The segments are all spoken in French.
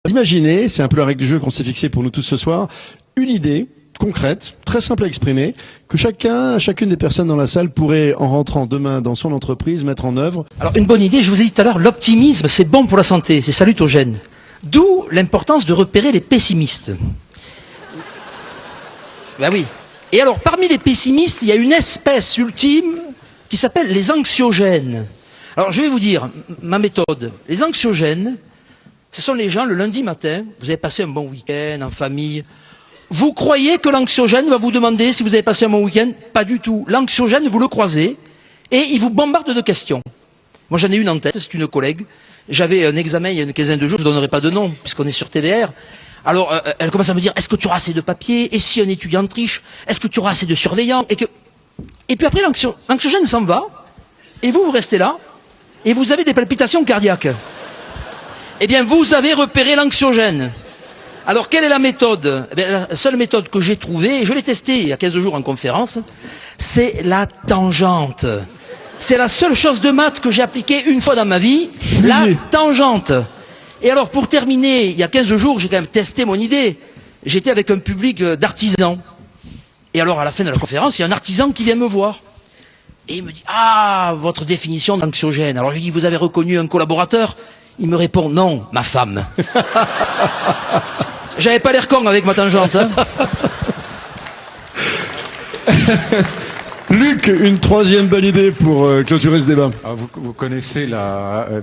Imaginez, c'est un peu la règle du jeu qu'on s'est fixée pour nous tous ce soir, une idée concrète, très simple à exprimer, que chacune des personnes dans la salle pourrait, en rentrant demain dans son entreprise, mettre en œuvre. Alors, une bonne idée, je vous ai dit tout à l'heure, l'optimisme, c'est bon pour la santé, c'est salutogène. D'où l'importance de repérer les pessimistes. Ben oui. Et alors, parmi les pessimistes, il y a une espèce ultime qui s'appelle les anxiogènes. Alors, je vais vous dire ma méthode. Les anxiogènes, ce sont les gens, le lundi matin, vous avez passé un bon week-end en famille. Vous croyez que l'anxiogène va vous demander si vous avez passé un bon week-end? Pas du tout. L'anxiogène, vous le croisez et il vous bombarde de questions. Moi, j'en ai une en tête, c'est une collègue. J'avais un examen il y a une quinzaine de jours, je ne donnerai pas de nom, puisqu'on est sur TDR. Alors, elle commence à me dire, est-ce que tu auras assez de papier? Et si un étudiant triche? Est-ce que tu auras assez de surveillants? Et puis après, l'anxiogène s'en va, et vous restez là, et vous avez des palpitations cardiaques. Eh bien, vous avez repéré l'anxiogène. Alors, quelle est la méthode? Eh bien, la seule méthode que j'ai trouvée, et je l'ai testée il y a 15 jours en conférence, c'est la tangente. C'est la seule chose de maths que j'ai appliquée une fois dans ma vie, la tangente. Et alors, pour terminer, il y a 15 jours, j'ai quand même testé mon idée. J'étais avec un public d'artisans. Et alors, à la fin de la conférence, il y a un artisan qui vient me voir. Et il me dit, ah, votre définition d'anxiogène. Alors, je lui dis, vous avez reconnu un collaborateur? Il me répond, non, ma femme. J'avais pas l'air con avec ma tangente, hein. Luc, une troisième bonne idée pour clôturer ce débat. Alors vous connaissez,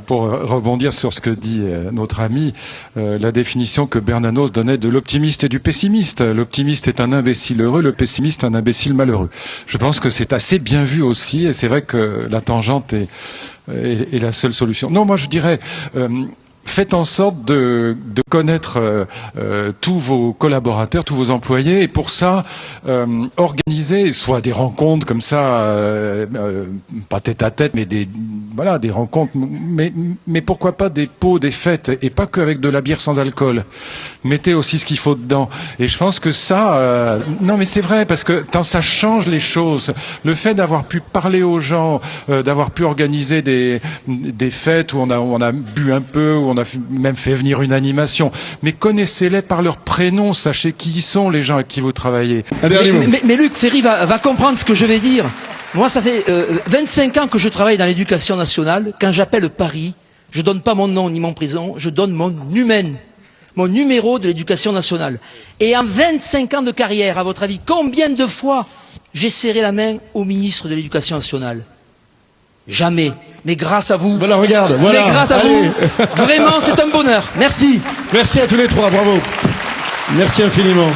pour rebondir sur ce que dit notre ami, la définition que Bernanos donnait de l'optimiste et du pessimiste. L'optimiste est un imbécile heureux, le pessimiste un imbécile malheureux. Je pense que c'est assez bien vu aussi, et c'est vrai que la tangente est la seule solution. Non, moi je dirais... faites en sorte de connaître tous vos collaborateurs, tous vos employés, et pour ça, organisez soit des rencontres comme ça, pas tête à tête, mais des rencontres, mais pourquoi pas des pots, des fêtes, et pas qu'avec de la bière sans alcool. Mettez aussi ce qu'il faut dedans. Et je pense que ça, non mais c'est vrai, parce que ça change les choses. Le fait d'avoir pu parler aux gens, d'avoir pu organiser des fêtes où on a bu un peu, où on a même fait venir une animation. Mais connaissez-les par leur prénom, sachez qui ils sont, les gens avec qui vous travaillez. Mais Luc Ferry va comprendre ce que je vais dire. Moi, ça fait 25 ans que je travaille dans l'éducation nationale. Quand j'appelle Paris, je donne pas mon nom ni mon prénom, je donne mon numéro de l'éducation nationale. Et en 25 ans de carrière, à votre avis, combien de fois j'ai serré la main au ministre de l'éducation nationale? Jamais. Mais grâce à vous. Voilà, regarde. Voilà. Mais grâce à vous. Vraiment, c'est un bonheur. Merci. Merci à tous les trois. Bravo. Merci infiniment.